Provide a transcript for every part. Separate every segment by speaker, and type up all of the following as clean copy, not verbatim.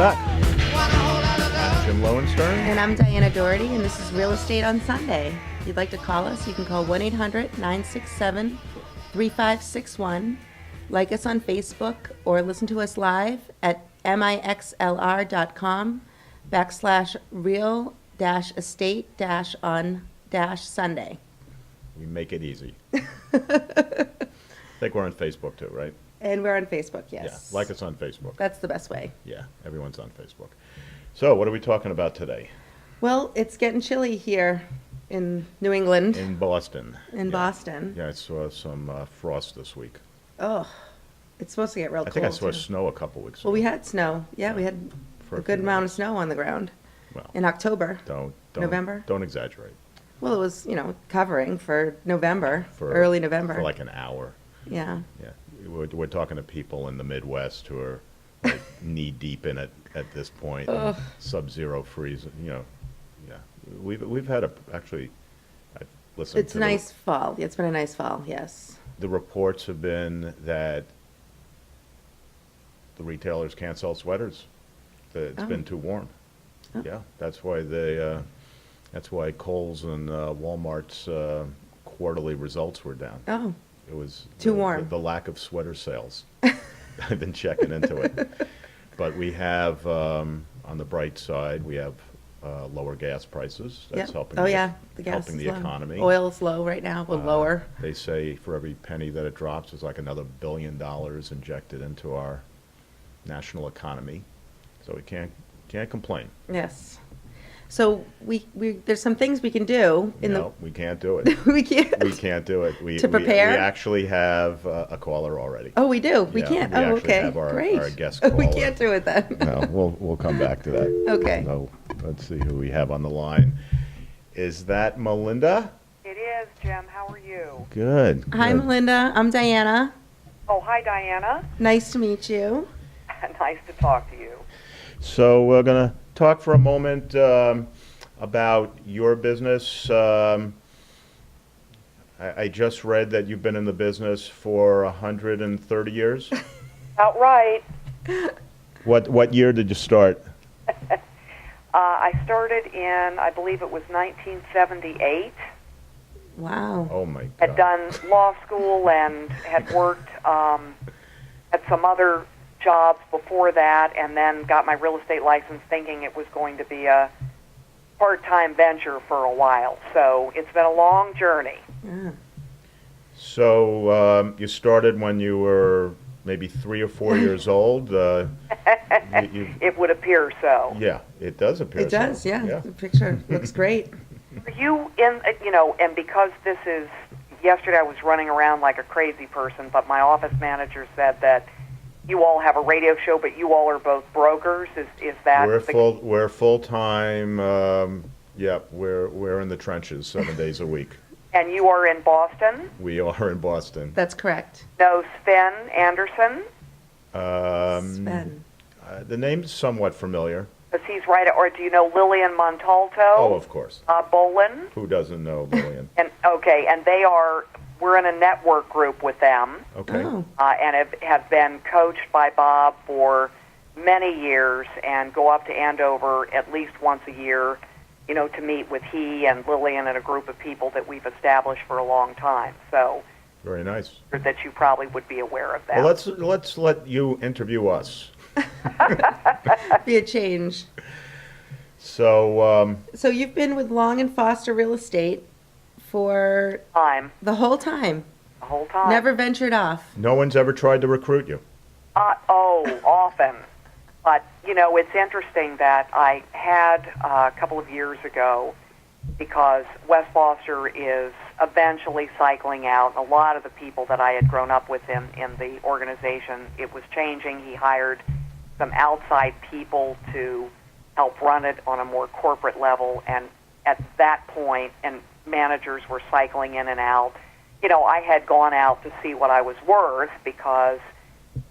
Speaker 1: back. I'm Jim Lowenstern.
Speaker 2: And I'm Diana Doherty, and this is Real Estate on Sunday. If you'd like to call us, you can call 1-800-967-3561. Like us on Facebook or listen to us live at mixlr.com/real-estate-on-Sunday.
Speaker 1: We make it easy. I think we're on Facebook too, right?
Speaker 2: And we're on Facebook, yes.
Speaker 1: Yeah, like us on Facebook.
Speaker 2: That's the best way.
Speaker 1: Yeah, everyone's on Facebook. So, what are we talking about today?
Speaker 2: Well, it's getting chilly here in New England.
Speaker 1: In Boston.
Speaker 2: Boston.
Speaker 1: Yeah, I saw some frost this week.
Speaker 2: Oh, it's supposed to get real cold.
Speaker 1: I think I saw
Speaker 2: too.
Speaker 1: snow a couple weeks ago.
Speaker 2: Well, we had snow. Yeah, we had
Speaker 1: For
Speaker 2: a
Speaker 1: a
Speaker 2: good
Speaker 1: few
Speaker 2: amount of
Speaker 1: days.
Speaker 2: snow on the ground
Speaker 1: Well,
Speaker 2: in October.
Speaker 1: don't
Speaker 2: November?
Speaker 1: Don't exaggerate.
Speaker 2: Well, it was, covering for November, early November.
Speaker 1: For like an hour.
Speaker 2: Yeah.
Speaker 1: Yeah, we're talking to people in the Midwest who are like knee deep in it at this point.
Speaker 2: Ugh.
Speaker 1: Sub-zero freeze. Yeah, we've had actually. I listened
Speaker 2: It's
Speaker 1: to
Speaker 2: a nice fall. It's been a nice fall, yes.
Speaker 1: The reports have been that the retailers can't sell sweaters. It's been too warm.
Speaker 2: Oh.
Speaker 1: Yeah, that's why that's why Kohl's and Walmart's quarterly results were down.
Speaker 2: Oh,
Speaker 1: It was
Speaker 2: Too warm.
Speaker 1: The lack of sweater sales. I've been checking into it. But we have, on the bright side, we have lower gas prices. That's
Speaker 2: yep.
Speaker 1: helping.
Speaker 2: Oh, yeah, the gas
Speaker 1: helping
Speaker 2: is
Speaker 1: the
Speaker 2: low.
Speaker 1: economy.
Speaker 2: Oil's low right now, well, lower.
Speaker 1: They say for every penny that it drops, there's like another $1 billion injected into our national economy. So we can't complain.
Speaker 2: Yes. So we there's some things we can do in
Speaker 1: No, we can't do it.
Speaker 2: we can't.
Speaker 1: We can't do it.
Speaker 2: To prepare?
Speaker 1: We actually have a caller already.
Speaker 2: Oh, we do. We
Speaker 1: Yeah,
Speaker 2: can't.
Speaker 1: we
Speaker 2: Oh,
Speaker 1: actually
Speaker 2: okay.
Speaker 1: have our
Speaker 2: Great.
Speaker 1: guest
Speaker 2: We
Speaker 1: caller.
Speaker 2: can't do it then.
Speaker 1: No, we'll come back to that.
Speaker 2: Okay.
Speaker 1: No, let's see who we have on the line. Is that Melinda?
Speaker 3: It is, Jim. How are you?
Speaker 1: Good.
Speaker 2: Hi,
Speaker 1: good.
Speaker 2: Melinda. I'm Diana.
Speaker 3: Oh, hi, Diana.
Speaker 2: Nice to meet you.
Speaker 3: Nice to talk to you.
Speaker 1: So we're going to talk for a moment about your business. I just read that you've been in the business for 130 years.
Speaker 3: About right.
Speaker 1: What year did you start?
Speaker 3: I started in, I believe it was 1978.
Speaker 2: Wow.
Speaker 1: Oh my
Speaker 3: Had
Speaker 1: God.
Speaker 3: done law school and had worked at some other jobs before that, and then got my real estate license thinking it was going to be a part-time venture for a while. So it's been a long journey.
Speaker 2: Yeah.
Speaker 1: So you started when you were maybe 3 or 4 years old.
Speaker 3: It would appear so.
Speaker 1: Yeah, it does appear.
Speaker 2: It does,
Speaker 1: so.
Speaker 2: yeah. The picture looks great.
Speaker 3: Are you in, and because this is, yesterday I was running around like a crazy person, but my office manager said that you all have a radio show, but you all are both brokers. Is that
Speaker 1: We're full time. Yeah, we're in the trenches 7 days a week.
Speaker 3: And you are in Boston?
Speaker 1: We are in Boston.
Speaker 2: That's correct.
Speaker 3: No, Sven Anderson?
Speaker 2: Sven.
Speaker 1: The name's somewhat familiar.
Speaker 3: Because he's right, or do you know Lillian Montalto?
Speaker 1: Oh, of course.
Speaker 3: Bolin?
Speaker 1: Who doesn't know Lillian?
Speaker 3: And we're in a network group with them.
Speaker 1: Okay.
Speaker 2: Oh.
Speaker 3: And have been coached by Bob for many years and go up to Andover at least once a year, to meet with he and Lillian and a group of people that we've established for a long time. So
Speaker 1: Very nice.
Speaker 3: that you probably would be aware of that.
Speaker 1: Well, let's let you interview us.
Speaker 2: Be a change.
Speaker 1: So
Speaker 2: So you've been with Long and Foster Real Estate for
Speaker 3: Time,
Speaker 2: the whole time.
Speaker 3: the whole time.
Speaker 2: Never ventured off.
Speaker 1: no one's ever tried to recruit you.
Speaker 3: Often. But, it's interesting that I had a couple of years ago, because Wes Foster is eventually cycling out. A lot of the people that I had grown up with in the organization, it was changing. He hired some outside people to help run it on a more corporate level. And at that point, and managers were cycling in and out, I had gone out to see what I was worth, because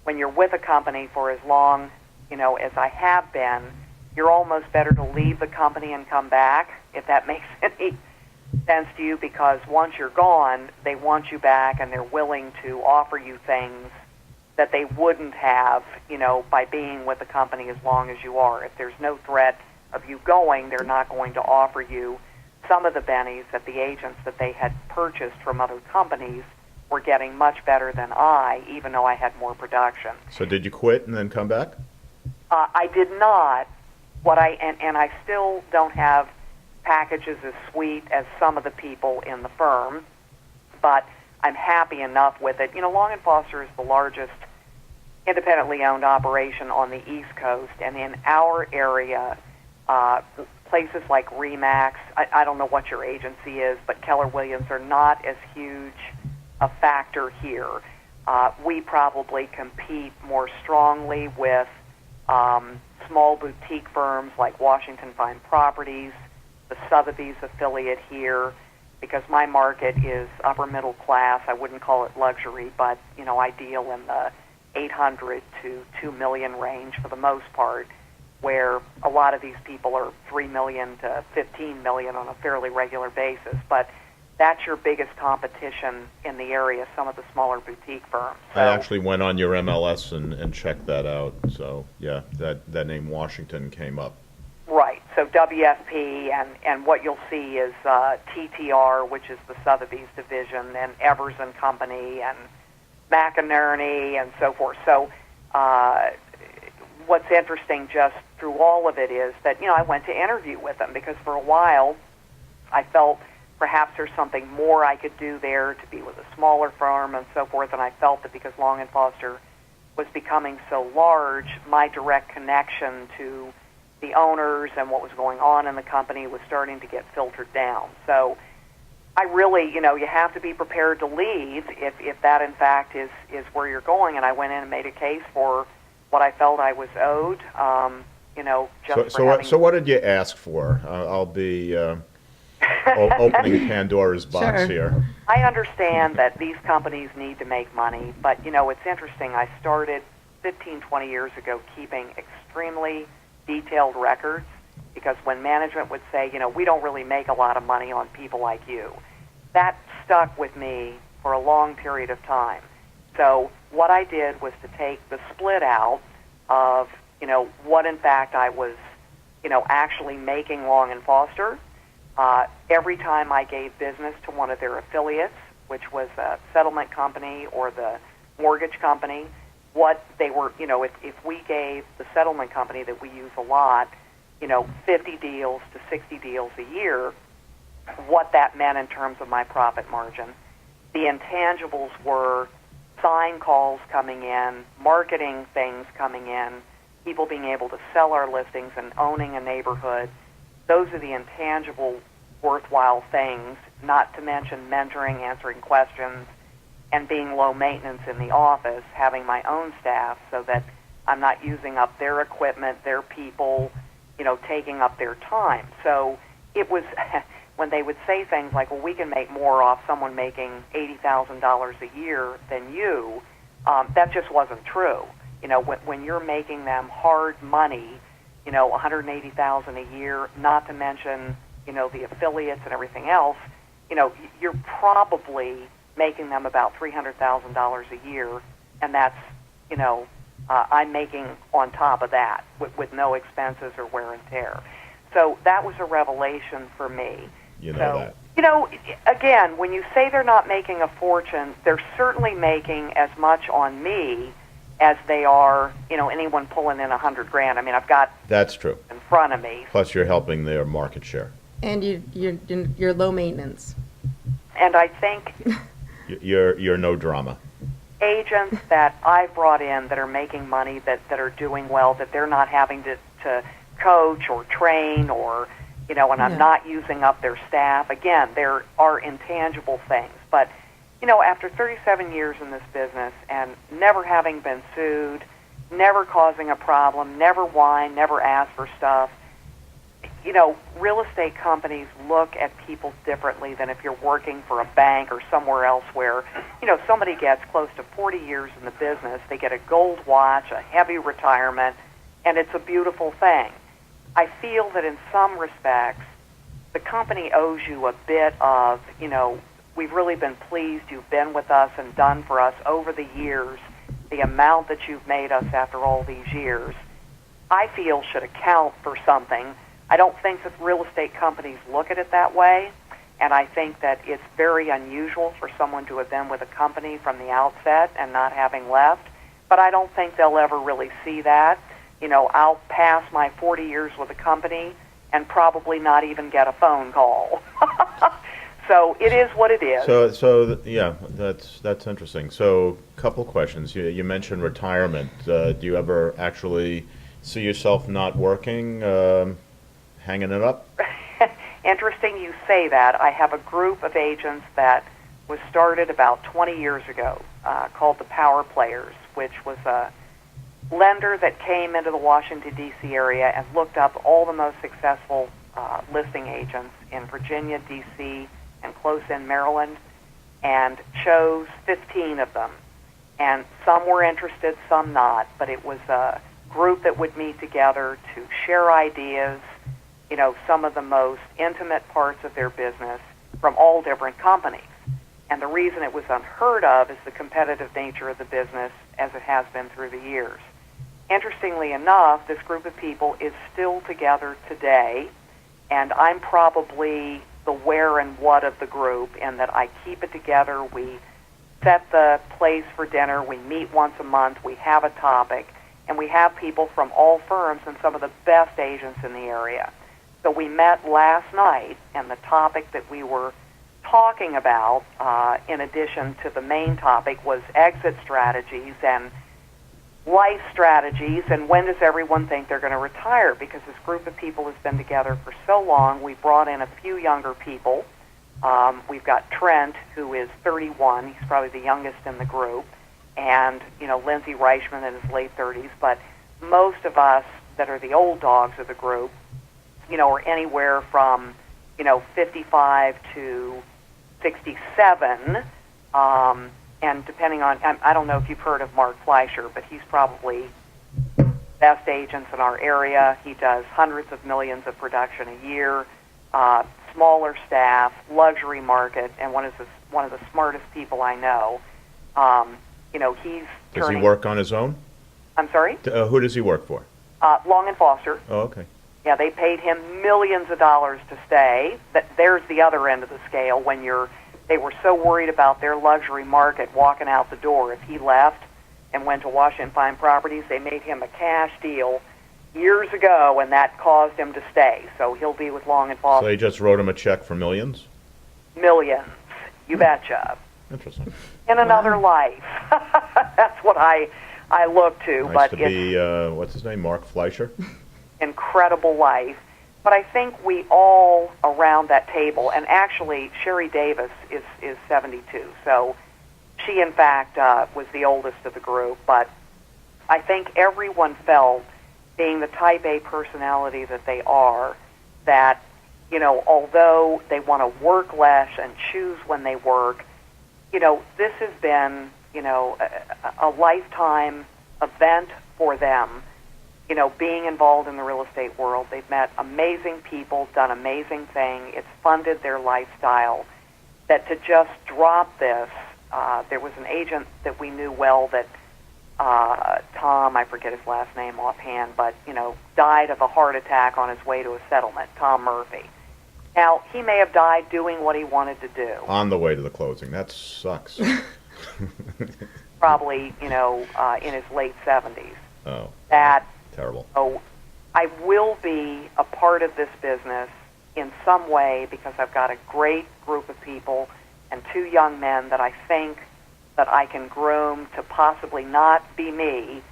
Speaker 3: when you're with a company for as long as I have been, you're almost better to leave the company and come back, if that makes any sense to you, because once you're gone, they want you back and they're willing to offer you things that they wouldn't have, by being with the company as long as you are. If there's no threat of you going, they're not going to offer you some of the bennies that the agents that they had purchased from other companies were getting much better than I, even though I had more production.
Speaker 1: So did you quit and then come back?
Speaker 3: I did not. And I still don't have packages as sweet as some of the people in the firm, but I'm happy enough with it. Long & Foster is the largest independently owned operation on the East Coast, and in our area, places like Remax, I don't know what your agency is, but Keller Williams are not as huge a factor here. We probably compete more strongly with small boutique firms like Washington Fine Properties, the Sotheby's affiliate here, because my market is upper middle class. I wouldn't call it luxury, but I deal in the 800 to 2 million range for the most part, where a lot of these people are 3 million to 15 million on a fairly regular basis. But that's your biggest competition in the area, some of the smaller boutique firms. So,
Speaker 1: I actually went on your MLS and checked that out. So, yeah, that name Washington came up.
Speaker 3: right. So WFP, and what you'll see is TTR, which is the Sotheby's division, and Evers and Company, and McInerney, and so forth. So what's interesting just through all of it is that, I went to interview with them because for a while I felt perhaps there's something more I could do there to be with a smaller firm and so forth, and I felt that because Long & Foster was becoming so large, my direct connection to the owners and what was going on in the company was starting to get filtered down. So I really, you have to be prepared to leave if that in fact is where you're going, and I went in and made a case for what I felt I was owed, just for having...
Speaker 1: So what did you ask for? I'll be opening Pandora's box
Speaker 2: Sure.
Speaker 1: here.
Speaker 3: I understand that these companies need to make money, but, it's interesting. I started 15, 20 years ago keeping extremely detailed records because when management would say, we don't really make a lot of money on people like you, that stuck with me for a long period of time. So what I did was to take the split out of, what in fact I was, actually making Long & Foster. Every time I gave business to one of their affiliates, which was a settlement company or the mortgage company, what they were, if we gave the settlement company that we use a lot, 50 deals to 60 deals a year, what that meant in terms of my profit margin. The intangibles were sign calls coming in, marketing things coming in, people being able to sell our listings and owning a neighborhood. Those are the intangible worthwhile things, not to mention mentoring, answering questions, and being low maintenance in the office, having my own staff so that I'm not using up their equipment, their people, taking up their time. So it was, when they would say things like, well, we can make more off someone making $80,000 a year than you, that just wasn't true. When you're making them hard money, $180,000 a year, not to mention, the affiliates and everything else, you're probably making them about $300,000 a year, and that's, I'm making on top of that with no expenses or wear and tear. So that was a revelation for me.
Speaker 1: That.
Speaker 3: Again, when you say they're not making a fortune, they're certainly making as much on me as they are, anyone pulling in $100,000. I mean, I've got
Speaker 1: That's true.
Speaker 3: in front of me.
Speaker 1: Plus, you're helping their market share.
Speaker 2: And you're low maintenance.
Speaker 3: And I think
Speaker 1: You're no drama.
Speaker 3: agents that I've brought in that are making money, that are doing well, that they're not having to coach or train or, and I'm not using up their staff. Again, there are intangible things. But, after 37 years in this business and never having been sued, never causing a problem, never whined, never asked for stuff, real estate companies look at people differently than if you're working for a bank or somewhere else where, somebody gets close to 40 years in the business, they get a gold watch, a heavy retirement, and it's a beautiful thing. I feel that in some respects, the company owes you a bit of, we've really been pleased you've been with us and done for us over the years the amount that you've made us after all these years, I feel should account for something. I don't think that real estate companies look at it that way, and I think that it's very unusual for someone to have been with a company from the outset and not having left, but I don't think they'll ever really see that. You know, I'll pass my 40 years with a company and probably not even get a phone call. So it is what it is.
Speaker 1: Yeah, that's interesting. So, couple questions. You mentioned retirement. Do you ever actually see yourself not working, hanging it up?
Speaker 3: Interesting you say that. I have a group of agents that was started about 20 years ago called the Power Players, which was a lender that came into the Washington, D.C. area and looked up all the most successful listing agents in Virginia, D.C., and close in Maryland, and chose 15 of them. And some were interested, some not, but it was a group that would meet together to share ideas, you know, some of the most intimate parts of their business from all different companies. And the reason it was unheard of is the competitive nature of the business as it has been through the years. Interestingly enough, this group of people is still together today, and I'm probably the where and what of the group in that I keep it together. We set the place for dinner. We meet once a month. We have a topic, and we have people from all firms and some of the best agents in the area. So we met last night, and the topic that we were talking about, in addition to the main topic, was exit strategies and life strategies, and when does everyone think they're going to retire? Because this group of people has been together for so long. We brought in a few younger people. We've got Trent, who is 31. He's probably the youngest in the group, and Lindsay Reichman in his late 30s. But most of us that are the old dogs of the group, are anywhere from 55 to 67. And depending on, I don't know if you've heard of Mark Fleischer, but he's probably best agents in our area. He does hundreds of millions of production a year, smaller staff, luxury market, and one of the smartest people I know. He's
Speaker 1: Does he work on his own?
Speaker 3: I'm sorry?
Speaker 1: Who does he work for?
Speaker 3: Long and Foster.
Speaker 1: Oh, okay.
Speaker 3: Yeah, they paid him millions of dollars to stay. There's the other end of the scale when they were so worried about their luxury market walking out the door. If he left and went to Washington Fine Properties, they made him a cash deal years ago, and that caused him to stay. So he'll be with Long and Foster.
Speaker 1: So they just wrote him a check for millions?
Speaker 3: Millions. You betcha.
Speaker 1: Interesting.
Speaker 3: In another life. That's what I look to.
Speaker 1: Nice
Speaker 3: but
Speaker 1: to be, what's his name, Mark Fleischer?
Speaker 3: Incredible life. But I think we all around that table, and actually Sherry Davis is 72, so she in fact was the oldest of the group, but I think everyone felt, being the type A personality that they are, that, although they want to work less and choose when they work, this has been, a lifetime event for them. Being involved in the real estate world. They've met amazing people, done amazing things. It's funded their lifestyle. That to just drop this, there was an agent that we knew well that, Tom, I forget his last name offhand, but, died of a heart attack on his way to a settlement, Tom Murphy. Now, he may have died doing what he wanted to do.
Speaker 1: On the way to the closing. That sucks.
Speaker 3: Probably, in his late 70s.
Speaker 1: Oh.
Speaker 3: That...
Speaker 1: Terrible.
Speaker 3: So I will be a part of this business in some way because I've got a great group of people and two young men that I think that I can groom to possibly not be me,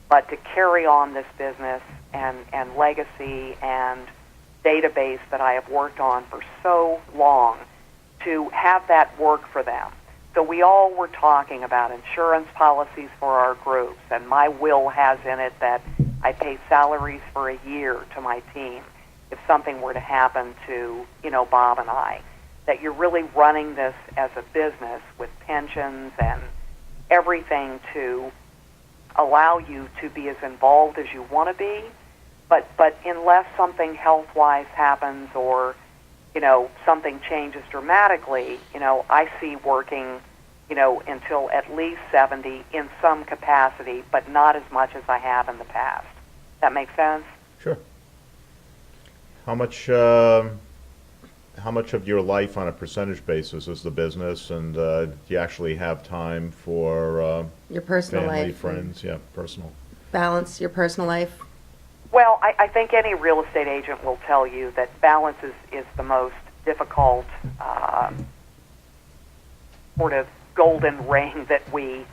Speaker 3: but to carry on this business and legacy and database that I have worked on for so long, to have that work for them. So we all were talking about insurance policies for our groups, and my will has in it that I pay salaries for a year to my team if something were to happen to, Bob and I, that you're really running this as a business with pensions and everything to allow you to be as involved as you want to be, but unless something health-wise happens or, something changes dramatically, I see working until at least 70 in some capacity, but not as much as I have in the past. That makes sense?
Speaker 1: Sure. How much of your life on a percentage basis is the business, and do you actually have time for
Speaker 2: Your personal
Speaker 1: family,
Speaker 2: life.
Speaker 1: friends? Yeah, personal.
Speaker 2: Balance your personal life.
Speaker 3: Well, I think any real estate agent will tell you that balance is the most difficult sort of golden ring that we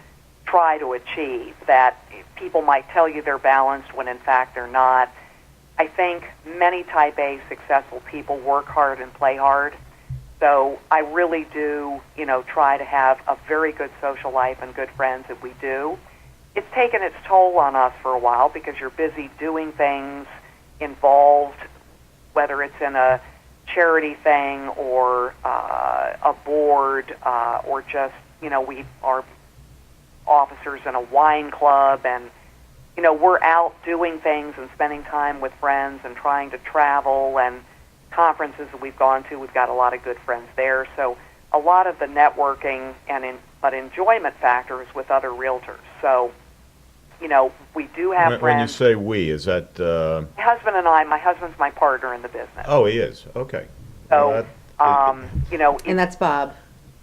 Speaker 3: try to achieve, that people might tell you they're balanced when in fact they're not. I think many type A successful people work hard and play hard. So I really do, try to have a very good social life and good friends that we do. It's taken its toll on us for a while because you're busy doing things involved, whether it's in a charity thing or a board or just, we are officers in a wine club, and we're out doing things and spending time with friends and trying to travel, and conferences that we've gone to, we've got a lot of good friends there. So a lot of the networking but enjoyment factors with other realtors. So, we do have friends.
Speaker 1: When you say we, is that...
Speaker 3: My husband and I, my husband's my partner in the business.
Speaker 1: Oh, he is. Okay.
Speaker 3: So,
Speaker 2: And that's Bob.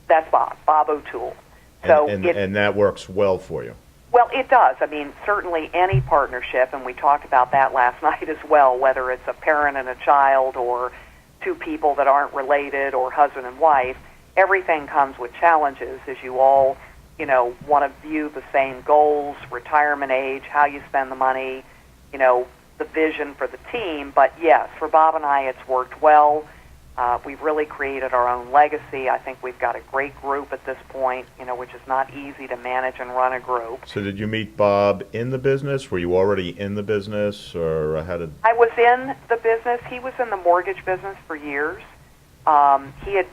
Speaker 3: that's Bob O'Toole. So
Speaker 1: and that works well for you.
Speaker 3: Well, it does. I mean, certainly any partnership, and we talked about that last night as well, whether it's a parent and a child or two people that aren't related or husband and wife, everything comes with challenges as you all, want to view the same goals, retirement age, how you spend the money, the vision for the team. But yes, for Bob and I, it's worked well. We've really created our own legacy. I think we've got a great group at this point, which is not easy to manage and run a group.
Speaker 1: So did you meet Bob in the business? Were you already in the business, or how did...
Speaker 3: I was in the business. He was in the mortgage business for years. He had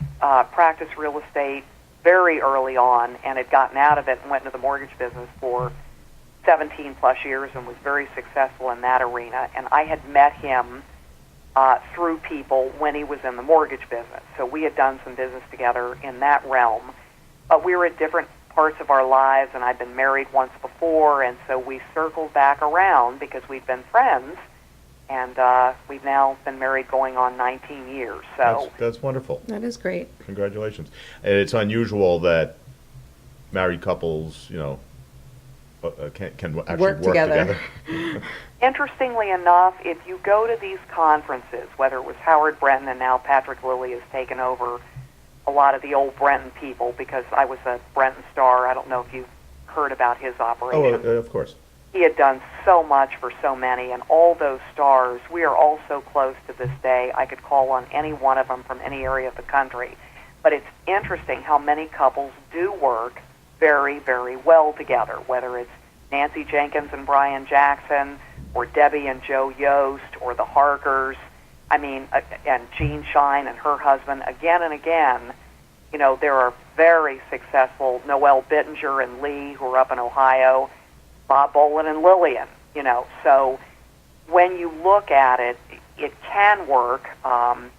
Speaker 3: practiced real estate very early on and had gotten out of it and went into the mortgage business for 17 plus years and was very successful in that arena. And I had met him through people when he was in the mortgage business. So we had done some business together in that realm. But we were at different parts of our lives, and I'd been married once before, and so we circled back around because we'd been friends, and we've now been married going on 19 years. So
Speaker 1: That's wonderful.
Speaker 2: That is great.
Speaker 1: Congratulations. And it's unusual that married couples, can actually work together.
Speaker 3: Interestingly enough, if you go to these conferences, whether it was Howard Brenton and now Patrick Lilly has taken over a lot of the old Brenton people, because I was a Brenton star. I don't know if you've heard about his operation.
Speaker 1: Oh, of course.
Speaker 3: He had done so much for so many, and all those stars, we are all so close to this day. I could call on any one of them from any area of the country. But it's interesting how many couples do work very, very well together, whether it's Nancy Jenkins and Brian Jackson, or Debbie and Joe Yost, or the Harkers, and Jean Shine and her husband, again and again. There are very successful Noelle Bittinger and Lee, who are up in Ohio, Bob Bolin and Lillian, So when you look at it, it can work, and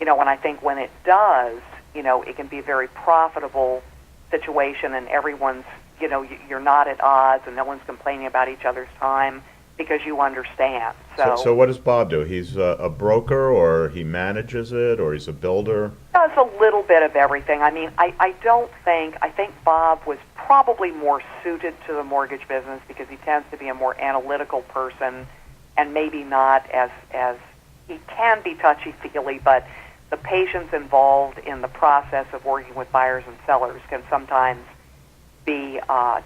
Speaker 3: I think when it does, it can be a very profitable situation, and everyone's, you're not at odds, and no one's complaining about each other's time because you understand.
Speaker 1: So what does Bob do? He's a broker, or he manages it, or he's a builder?
Speaker 3: Does a little bit of everything. I think Bob was probably more suited to the mortgage business because he tends to be a more analytical person, and maybe not as he can be touchy-feely, but the patience involved in the process of working with buyers and sellers can sometimes be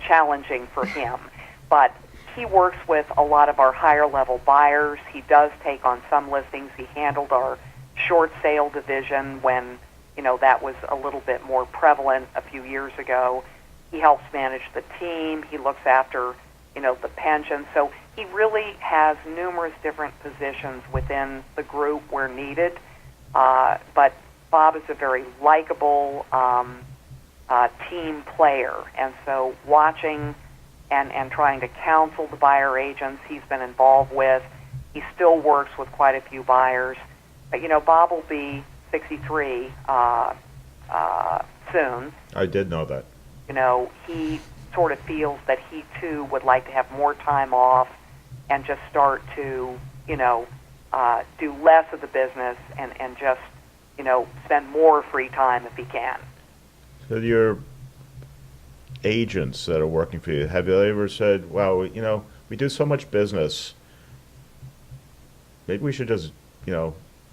Speaker 3: challenging for him. But he works with a lot of our higher-level buyers. He does take on some listings. He handled our short sale division when, that was a little bit more prevalent a few years ago. He helps manage the team. He looks after, the pension. So he really has numerous different positions within the group where needed. But Bob is a very likable team player. And so watching and trying to counsel the buyer agents he's been involved with, he still works with quite a few buyers. But, Bob will be 63 soon.
Speaker 1: I did know that.
Speaker 3: he sort of feels that he too would like to have more time off and just start to, do less of the business and just, spend more free time if he can.
Speaker 1: So your agents that are working for you, have they ever said, well, we do so much business, maybe we should just,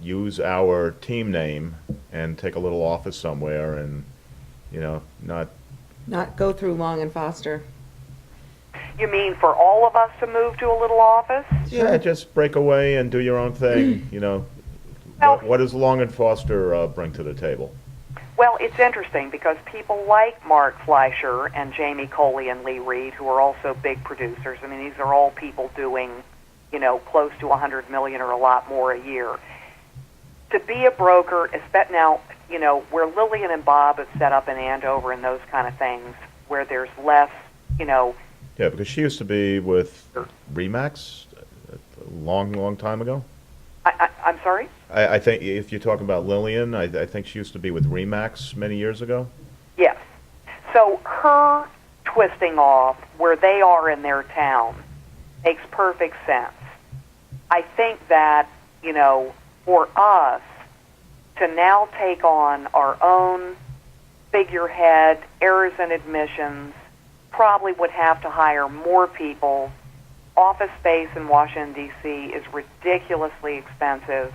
Speaker 1: use our team name and take a little office somewhere and,
Speaker 2: Not go through Long and Foster.
Speaker 3: You mean for all of us to move to a little office?
Speaker 1: Yeah, just break away and do your own thing,
Speaker 3: Well-
Speaker 1: What does Long and Foster bring to the table?
Speaker 3: Well, it's interesting because people like Mark Fleischer and Jamie Coley and Lee Reed, who are also big producers, I mean, these are all people doing, close to $100 million or a lot more a year. To be a broker, now, where Lillian and Bob have set up in Andover and those kind of things, where there's less,
Speaker 1: Yeah, because she used to be with Remax a long time ago.
Speaker 3: I'm sorry?
Speaker 1: I think if you're talking about Lillian, I think she used to be with Remax many years ago.
Speaker 3: Yes. So her twisting off where they are in their town makes perfect sense. I think that, for us to now take on our own figurehead, errors and admissions, probably would have to hire more people. Office space in Washington, D.C. is ridiculously expensive.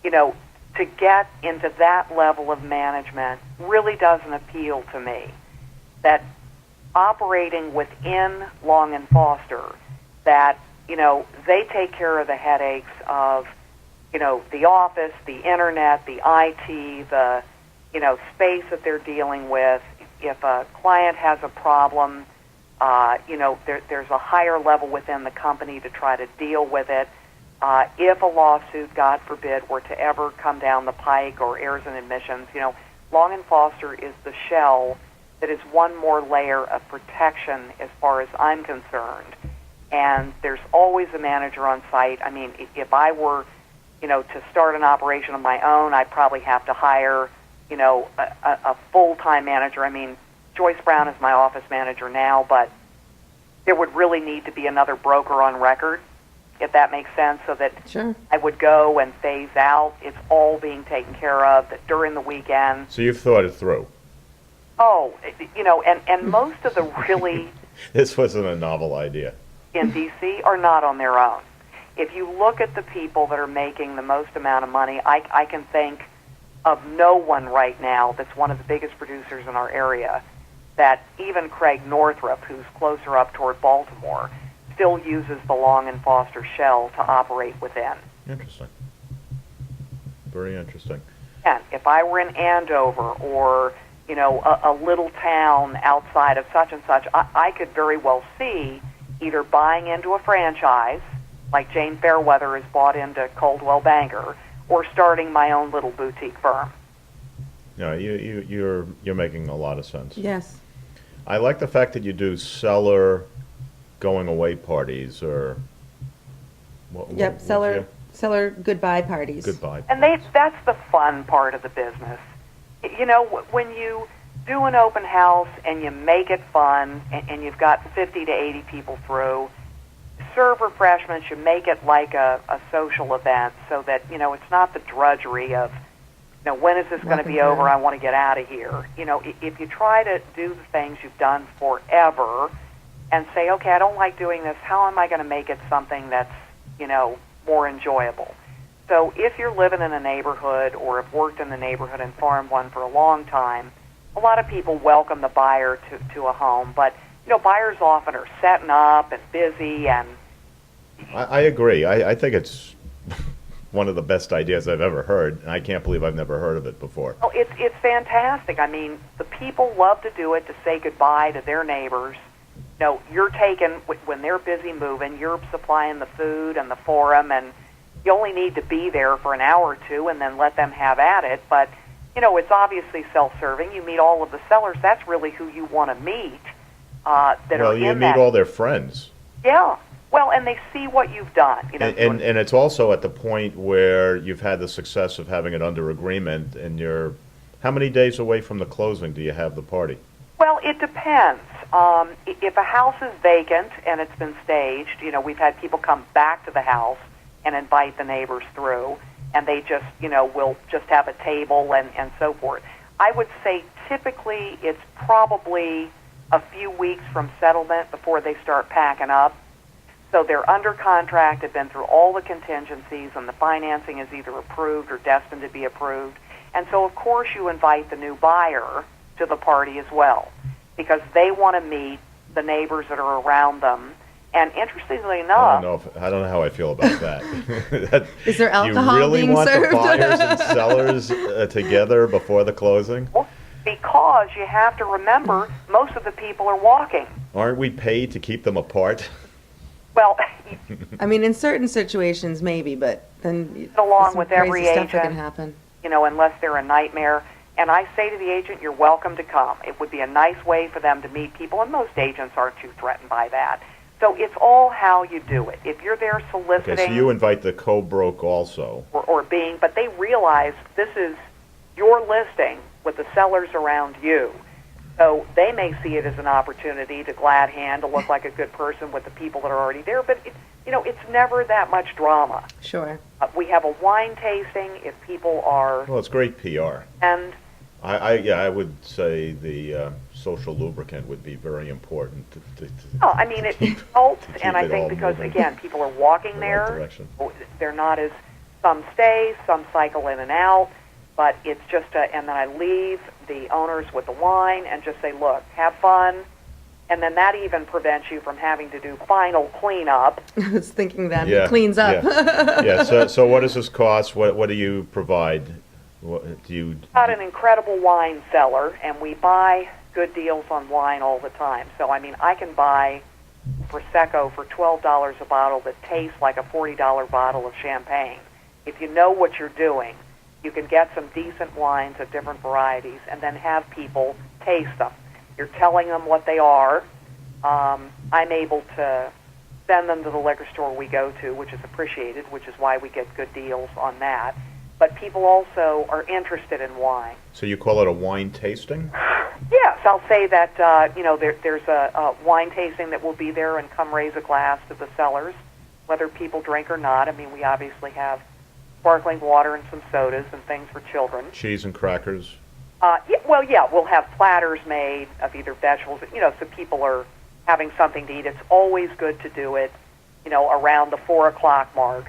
Speaker 3: To get into that level of management really doesn't appeal to me. That operating within Long and Foster, that, they take care of the headaches of, the office, the internet, the IT, the, space that they're dealing with. If a client has a problem, there's a higher level within the company to try to deal with it. If a lawsuit, God forbid, were to ever come down the pike or errors and admissions, Long and Foster is the shell that is one more layer of protection as far as I'm concerned. And there's always a manager on site. I mean, if I were, to start an operation of my own, I'd probably have to hire, a full-time manager. I mean, Joyce Brown is my office manager now, but there would really need to be another broker on record, if that makes sense, so that
Speaker 2: Sure.
Speaker 3: I would go and phase out. It's all being taken care of, that during the weekend.
Speaker 1: So you've thought it through.
Speaker 3: Oh, and most of the really
Speaker 1: This wasn't a novel idea.
Speaker 3: in D.C. are not on their own. If you look at the people that are making the most amount of money, I can think of no one right now that's one of the biggest producers in our area, that even Craig Northrup, who's closer up toward Baltimore, still uses the Long and Foster shell to operate within.
Speaker 1: Interesting. Very interesting.
Speaker 3: And if I were in Andover or, a little town outside of such and such, I could very well see either buying into a franchise, like Jane Fairweather has bought into Coldwell Banker, or starting my own little boutique firm.
Speaker 1: No, you're making a lot of sense.
Speaker 2: Yes.
Speaker 1: I like the fact that you do seller going away parties or
Speaker 2: Yep. Seller goodbye parties.
Speaker 1: goodbye.
Speaker 3: And that's the fun part of the business. When you do an open house and you make it fun and you've got 50 to 80 people through, serve refreshments, you make it like a social event so that, it's not the drudgery of, when is this going to be over? I want to get out of here. If you try to do the things you've done forever and say, okay, I don't like doing this, how am I going to make it something that's, more enjoyable? So if you're living in a neighborhood or have worked in the neighborhood and farmed one for a long time, a lot of people welcome the buyer to a home, but, buyers often are setting up and busy and...
Speaker 1: I agree. I think it's one of the best ideas I've ever heard, and I can't believe I've never heard of it before.
Speaker 3: Oh, it's fantastic. I mean, the people love to do it to say goodbye to their neighbors. You're taking, when they're busy moving, you're supplying the food and the forum, and you only need to be there for an hour or two and then let them have at it. But, it's obviously self-serving. You meet all of the sellers. That's really who you want to meet that are in that.
Speaker 1: Well, you meet all their friends.
Speaker 3: Yeah. Well, and they see what you've done.
Speaker 1: And it's also at the point where you've had the success of having it under agreement, and you're how many days away from the closing do you have the party?
Speaker 3: Well, it depends. If a house is vacant and it's been staged, we've had people come back to the house and invite the neighbors through, and they just, will just have a table and so forth. I would say typically it's probably a few weeks from settlement before they start packing up. So they're under contract, have been through all the contingencies, and the financing is either approved or destined to be approved. And so, of course, you invite the new buyer to the party as well, because they want to meet the neighbors that are around them. And interestingly enough,
Speaker 1: I don't know how I feel about that.
Speaker 2: Is there alcohol
Speaker 1: You really
Speaker 2: being
Speaker 1: want
Speaker 2: served?
Speaker 1: the buyers and sellers together before the closing?
Speaker 3: because you have to remember, most of the people are walking.
Speaker 1: Aren't we paid to keep them apart?
Speaker 3: Well,
Speaker 2: I mean, in certain situations, maybe, but then
Speaker 3: along
Speaker 2: some
Speaker 3: with
Speaker 2: crazy
Speaker 3: every
Speaker 2: stuff that can
Speaker 3: agent,
Speaker 2: happen.
Speaker 3: unless they're a nightmare. And I say to the agent, you're welcome to come. It would be a nice way for them to meet people, and most agents aren't too threatened by that. So it's all how you do it. If you're there soliciting,
Speaker 1: Okay, so you invite the co-broke also.
Speaker 3: but they realize this is your listing with the sellers around you. So they may see it as an opportunity to glad hand, to look like a good person with the people that are already there. But it's never that much drama.
Speaker 2: Sure.
Speaker 3: We have a wine tasting if people are,
Speaker 1: Well, it's great PR.
Speaker 3: and
Speaker 1: I would say the social lubricant would be very important.
Speaker 3: it helps.
Speaker 1: keep
Speaker 3: And I
Speaker 1: it
Speaker 3: think
Speaker 1: all
Speaker 3: because
Speaker 1: moving
Speaker 3: again, people are walking
Speaker 1: in the right
Speaker 3: there.
Speaker 1: direction.
Speaker 3: They're not as, some stay, some cycle in and out. But it's just and then I leave the owners with the wine and just say, look, have fun. And then that even prevents you from having to do final cleanup.
Speaker 2: I was thinking that
Speaker 1: Yeah,
Speaker 2: it cleans up.
Speaker 1: Yeah. So what does this cost? What do you provide? What do you?
Speaker 3: Got an incredible wine cellar, and we buy good deals on wine all the time. So, I can buy Prosecco for $12 a bottle that tastes like a $40 bottle of champagne. If you know what you're doing, you can get some decent wines of different varieties and then have people taste them. You're telling them what they are. I'm able to send them to the liquor store we go to, which is appreciated, which is why we get good deals on that. But people also are interested in wine.
Speaker 1: So you call it a wine tasting?
Speaker 3: Yes, I'll say that, there's a wine tasting that will be there, and come raise a glass to the sellers, whether people drink or not. We obviously have sparkling water and some sodas and things for children.
Speaker 1: Cheese and crackers?
Speaker 3: We'll have platters made of either vegetables, so people are having something to eat. It's always good to do it, around the 4 o'clock mark,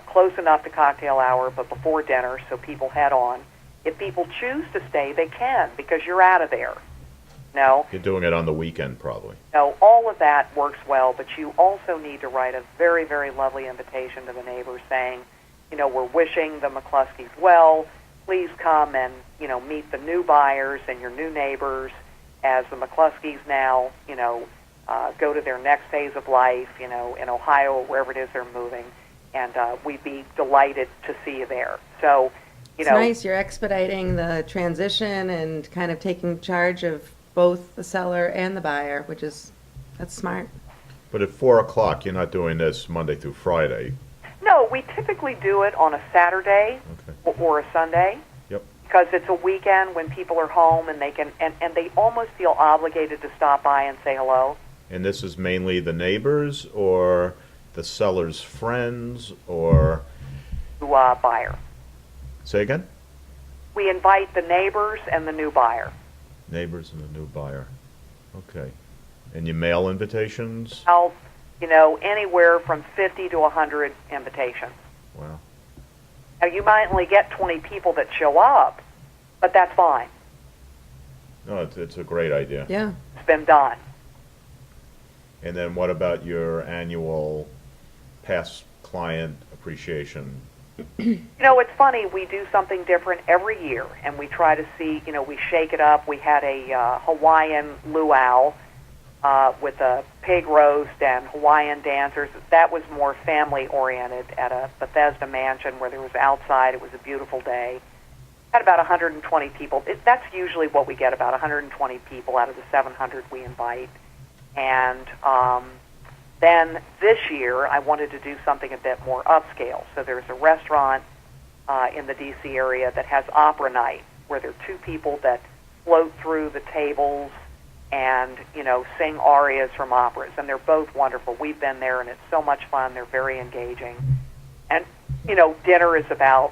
Speaker 3: close enough to cocktail hour, but before dinner, so people head on. If people choose to stay, they can, because you're out of there.
Speaker 1: You're doing it on the weekend, probably.
Speaker 3: No, all of that works well, but you also need to write a very, very lovely invitation to the neighbors saying, we're wishing the McCluskeys well. Please come and, meet the new buyers and your new neighbors as the McCluskeys now, go to their next phase of life, in Ohio or wherever it is they're moving. And we'd be delighted to see you there. So,
Speaker 2: It's nice. You're expediting the transition and kind of taking charge of both the seller and the buyer, that's smart.
Speaker 1: But at 4 o'clock, you're not doing this Monday through Friday.
Speaker 3: No, we typically do it on a Saturday or a Sunday.
Speaker 1: Yep.
Speaker 3: Because it's a weekend when people are home and they can, and they almost feel obligated to stop by and say hello.
Speaker 1: And this is mainly the neighbors or the seller's friends or?
Speaker 3: Buyer.
Speaker 1: Say again?
Speaker 3: We invite the neighbors and the new buyer.
Speaker 1: Neighbors and the new buyer. Okay. And you mail invitations?
Speaker 3: Anywhere from 50 to 100 invitations.
Speaker 1: Wow.
Speaker 3: Now, you might only get 20 people that show up, but that's fine.
Speaker 1: No, it's a great idea.
Speaker 2: Yeah.
Speaker 3: It's been done.
Speaker 1: And then what about your annual past client appreciation?
Speaker 3: It's funny. We do something different every year, and we try to see, we shake it up. We had a Hawaiian luau with a pig roast and Hawaiian dancers. That was more family-oriented at a Bethesda mansion where there was outside. It was a beautiful day. Had about 120 people. That's usually what we get, about 120 people out of the 700 we invite. And then this year, I wanted to do something a bit more upscale. So there's a restaurant in the D.C. area that has opera night, where there are two people that float through the tables and, sing arias from operas. And they're both wonderful. We've been there, and it's so much fun. They're very engaging. And, dinner is about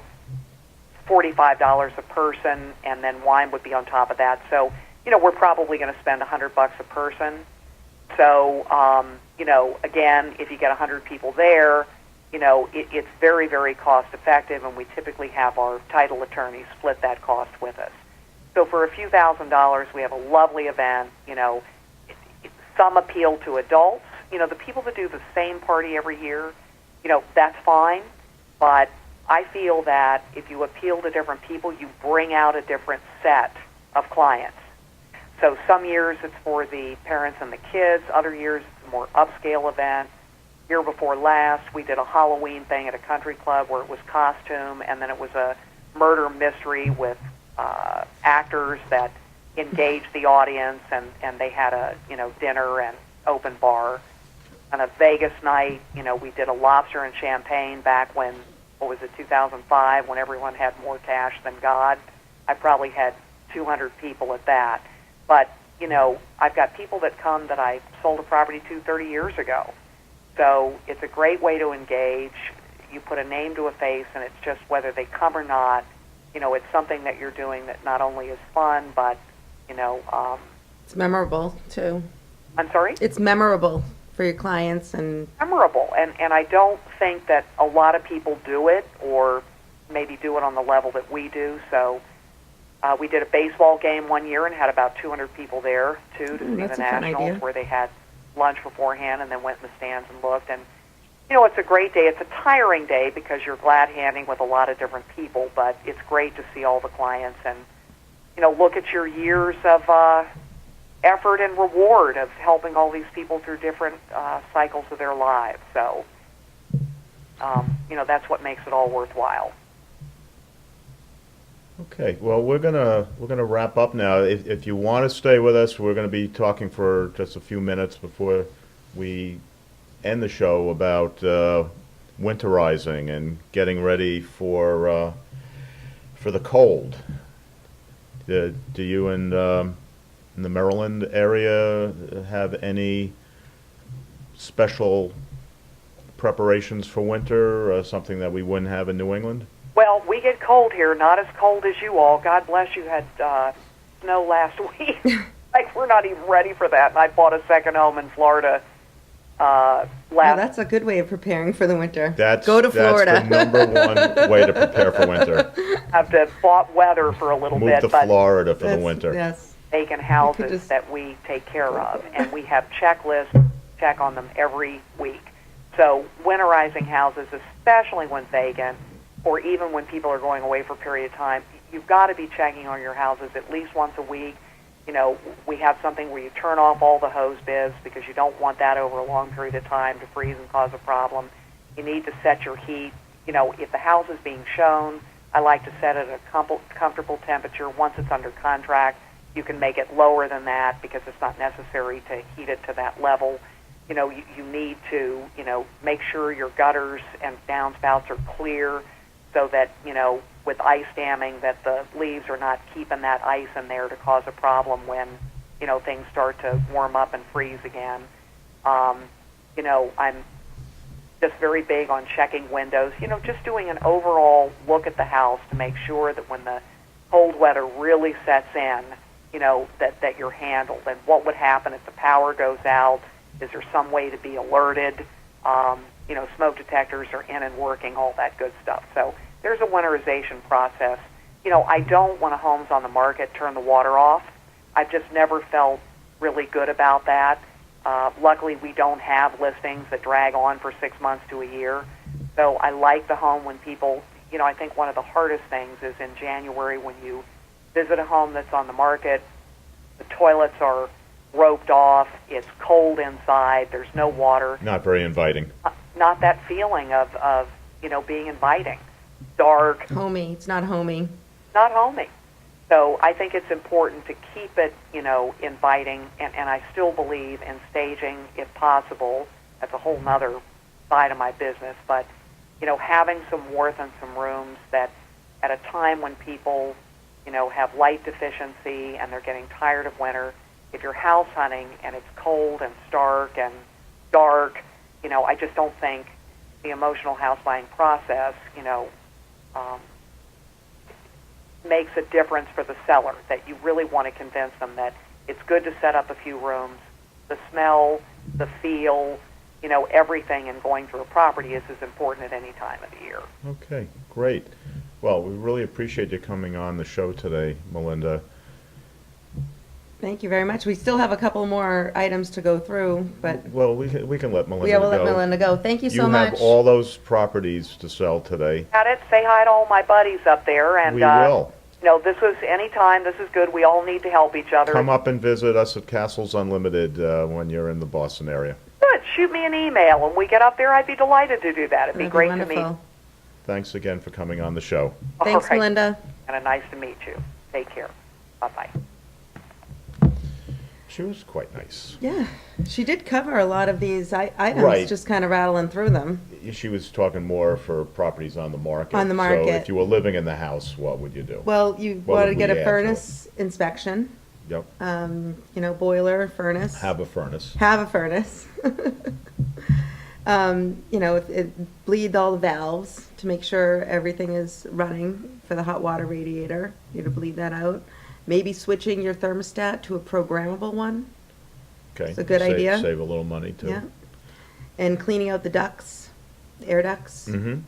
Speaker 3: $45 a person, and then wine would be on top of that. So, we're probably going to spend $100 a person. So, again, if you get 100 people there, it's very, very cost effective, and we typically have our title attorney split that cost with us. So for a few $1,000s, we have a lovely event. Some appeal to adults. The people that do the same party every year, that's fine. But I feel that if you appeal to different people, you bring out a different set of clients. So some years it's for the parents and the kids. Other years it's a more upscale event. Year before last, we did a Halloween thing at a country club where it was costume, and then it was a murder mystery with actors that engaged the audience, and they had a dinner and open bar. On a Vegas night, we did a lobster and champagne back when, 2005, when everyone had more cash than God. I probably had 200 people at that. But, I've got people that come that I sold a property to 30 years ago. So it's a great way to engage. You put a name to a face, and it's just whether they come or not, it's something that you're doing that not only is fun, but,
Speaker 2: It's memorable, too.
Speaker 3: I'm sorry?
Speaker 2: It's memorable for your clients and...
Speaker 3: Memorable. And I don't think that a lot of people do it, or maybe do it on the level that we do. So we did a baseball game one year and had about 200 people there, too, to see the
Speaker 2: that's a fun
Speaker 3: Nationals,
Speaker 2: idea.
Speaker 3: where they had lunch beforehand and then went in the stands and looked. And, it's a great day. It's a tiring day because you're glad-handing with a lot of different people, but it's great to see all the clients and, look at your years of effort and reward of helping all these people through different cycles of their lives. So, that's what makes it all worthwhile.
Speaker 1: Okay, well, we're gonna wrap up now. If you want to stay with us, we're gonna be talking for just a few minutes before we end the show about winterizing and getting ready for the cold. Do you in the Maryland area have any special preparations for winter? Something that we wouldn't have in New England?
Speaker 3: Well, we get cold here, not as cold as you all. God bless you had snow last week. Like, we're not even ready for that. And I bought a second home in Florida last.
Speaker 2: that's a good way of preparing for the winter.
Speaker 1: Go
Speaker 2: to Florida.
Speaker 1: That's the number one way to prepare for winter.
Speaker 3: Have to fought weather for a little
Speaker 1: Move
Speaker 3: bit,
Speaker 1: to
Speaker 3: but
Speaker 1: Florida for the winter.
Speaker 2: Yes.
Speaker 3: vacant houses
Speaker 2: just-
Speaker 3: that we take care of, and we have checklists, check on them every week. So winterizing houses, especially when vacant, or even when people are going away for a period of time, you've got to be checking on your houses at least once a week. You know, we have something where you turn off all the hose bibs because you don't want that over a long period of time to freeze and cause a problem. You need to set your heat. You know, if the house is being shown, I like to set it at a comfortable temperature. Once it's under contract, you can make it lower than that because it's not necessary to heat it to that level. You know, you need to, you know, make sure your gutters and downspouts are clear so that, you know, with ice damming, that the leaves are not keeping that ice in there to cause a problem when, you know, things start to warm up and freeze again. You know, I'm just very big on checking windows, you know, just doing an overall look at the house to make sure that when the cold weather really sets in, you know, that you're handled. And what would happen if the power goes out? Is there some way to be alerted? You know, smoke detectors are in and working, all that good stuff. So there's a winterization process. You know, I don't, when a home's on the market, turn the water off. I've just never felt really good about that. Luckily, we don't have listings that drag on for 6 months to a year. So I like the home when people, you know, I think one of the hardest things is in January when you visit a home that's on the market, the toilets are roped off, it's cold inside, there's no water.
Speaker 1: Not very inviting.
Speaker 3: Not that feeling of you know, being inviting. Dark.
Speaker 2: Homey. It's not homey.
Speaker 3: Not homey. So I think it's important to keep it, you know, inviting, and I still believe in staging if possible. That's a whole nother side of my business. But, you know, having some warmth and some rooms that at a time when people have light deficiency and they're getting tired of winter. If you're house hunting and it's cold and stark and dark, I just don't think the emotional house buying process, makes a difference for the seller, that you really want to convince them that it's good to set up a few rooms. The smell, the feel, everything in going through a property is as important at any time of the year.
Speaker 1: Okay, great. Well, we really appreciate you coming on the show today, Melinda.
Speaker 2: Thank you very much. We still have a couple more items to go through, but
Speaker 1: Well, we can let Melinda
Speaker 2: we will let
Speaker 1: go.
Speaker 2: Melinda go. Thank you so much.
Speaker 1: You have all those properties to sell today.
Speaker 3: Got it. Say hi to all my buddies up there. And,
Speaker 1: We will.
Speaker 3: this was anytime. This is good. We all need to help each other.
Speaker 1: Come up and visit us at Castles Unlimited when you're in the Boston area.
Speaker 3: Good. Shoot me an email. When we get up there, I'd be delighted to do that. It'd be
Speaker 2: That'd
Speaker 3: great
Speaker 2: wonderful.
Speaker 3: to meet.
Speaker 1: Thanks again for coming on the show.
Speaker 2: Thanks,
Speaker 3: All right.
Speaker 2: Melinda.
Speaker 3: And nice to meet you. Take care. Bye-bye.
Speaker 1: She was quite nice.
Speaker 2: Yeah, she did cover a lot of these items,
Speaker 1: Right.
Speaker 2: just kind of rattling through them.
Speaker 1: She was talking more for properties on the market.
Speaker 2: On the
Speaker 1: So
Speaker 2: market.
Speaker 1: if you were living in the house, what would you do?
Speaker 2: Well, you
Speaker 1: What
Speaker 2: want to
Speaker 1: would
Speaker 2: get
Speaker 1: we
Speaker 2: a
Speaker 1: add to it?
Speaker 2: furnace inspection,
Speaker 1: Yep.
Speaker 2: Boiler, furnace.
Speaker 1: Have a furnace.
Speaker 2: Have a furnace. Bleed all the valves to make sure everything is running for the hot water radiator. You to bleed that out. Maybe switching your thermostat to a programmable one.
Speaker 1: Okay.
Speaker 2: It's a good idea.
Speaker 1: Save a little money too.
Speaker 2: Yeah. And cleaning out the ducts, air ducts,
Speaker 1: Mm-hmm.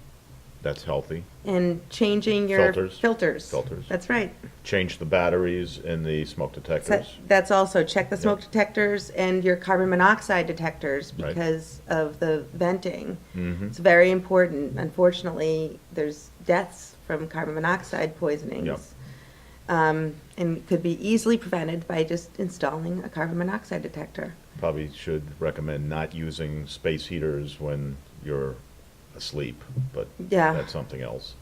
Speaker 1: That's healthy.
Speaker 2: and changing your
Speaker 1: Filters.
Speaker 2: That's right.
Speaker 1: Change the batteries in the smoke detectors.
Speaker 2: That's also, check the smoke detectors and your carbon monoxide detectors
Speaker 1: Right.
Speaker 2: because of the venting.
Speaker 1: Mm-hmm.
Speaker 2: It's very important. Unfortunately, there's deaths from carbon monoxide poisonings.
Speaker 1: Yep.
Speaker 2: And could be easily prevented by just installing a carbon monoxide detector.
Speaker 1: Probably should recommend not using space heaters when you're asleep, but
Speaker 2: Yeah.
Speaker 1: that's something else.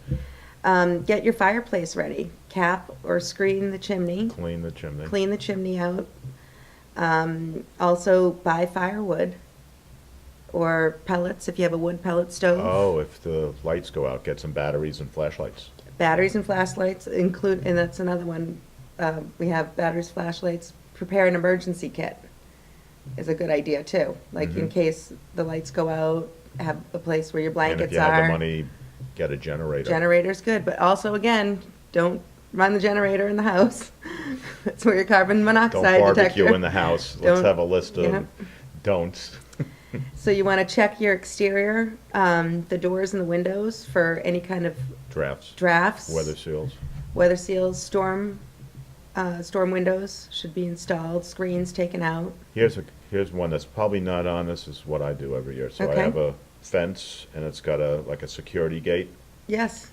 Speaker 2: Get your fireplace ready. Cap or screen the chimney.
Speaker 1: Clean the chimney.
Speaker 2: Clean the chimney out. Also, buy firewood or pellets if you have a wood pellet stove.
Speaker 1: Oh, if the lights go out, get some batteries and flashlights.
Speaker 2: Batteries and flashlights include, and that's another one. We have batteries, flashlights. Prepare an emergency kit is a good idea too. Like in case the lights go out, have a place where your
Speaker 1: And
Speaker 2: blankets
Speaker 1: if you have the
Speaker 2: are.
Speaker 1: money, get a generator.
Speaker 2: Generator's good, but also again, don't run the generator in the house. That's where your carbon
Speaker 1: Don't
Speaker 2: monoxide
Speaker 1: barbecue
Speaker 2: detector.
Speaker 1: in the house. Let's
Speaker 2: Don't-
Speaker 1: have a list of
Speaker 2: Yep.
Speaker 1: don'ts.
Speaker 2: So you want to check your exterior, the doors and the windows for any kind of
Speaker 1: Drafts,
Speaker 2: drafts.
Speaker 1: weather seals.
Speaker 2: Weather seals, storm windows should be installed, screens taken out.
Speaker 1: Here's one that's probably not on. This is what I do every year. So I
Speaker 2: Okay.
Speaker 1: have a fence and it's got like a security gate.
Speaker 2: Yes,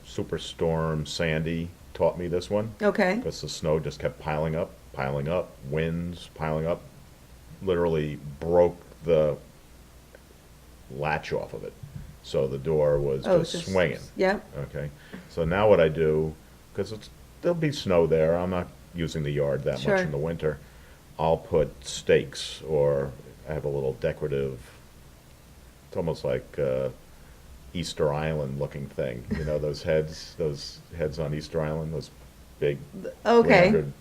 Speaker 1: Superstorm Sandy taught me this one
Speaker 2: okay.
Speaker 1: because the snow just kept piling up, winds piling up, literally broke the latch off of it. So the door was
Speaker 2: Oh,
Speaker 1: just swinging.
Speaker 2: Yep,
Speaker 1: Okay, so now what I do, because there'll be snow there, I'm not using the yard that
Speaker 2: Sure.
Speaker 1: much in the winter. I'll put stakes, or I have a little decorative, it's almost like Easter Island looking thing. You know, those heads on Easter Island, those big
Speaker 2: okay.
Speaker 1: 300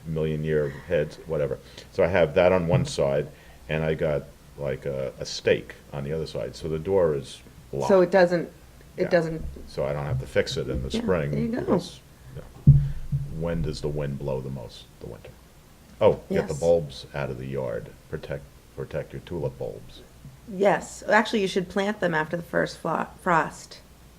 Speaker 1: million year heads, whatever. So I have that on one side, and I got like a stake on the other side. So the door is locked.
Speaker 2: So it doesn't,
Speaker 1: Yeah. So I don't have to fix it in the
Speaker 2: Yeah,
Speaker 1: spring.
Speaker 2: there you go.
Speaker 1: because, you know, when does the wind blow the most? The winter. Oh, get the
Speaker 2: Yes.
Speaker 1: bulbs out of the yard. Protect your tulip bulbs.
Speaker 2: yes. Actually, you should plant them after the first frost.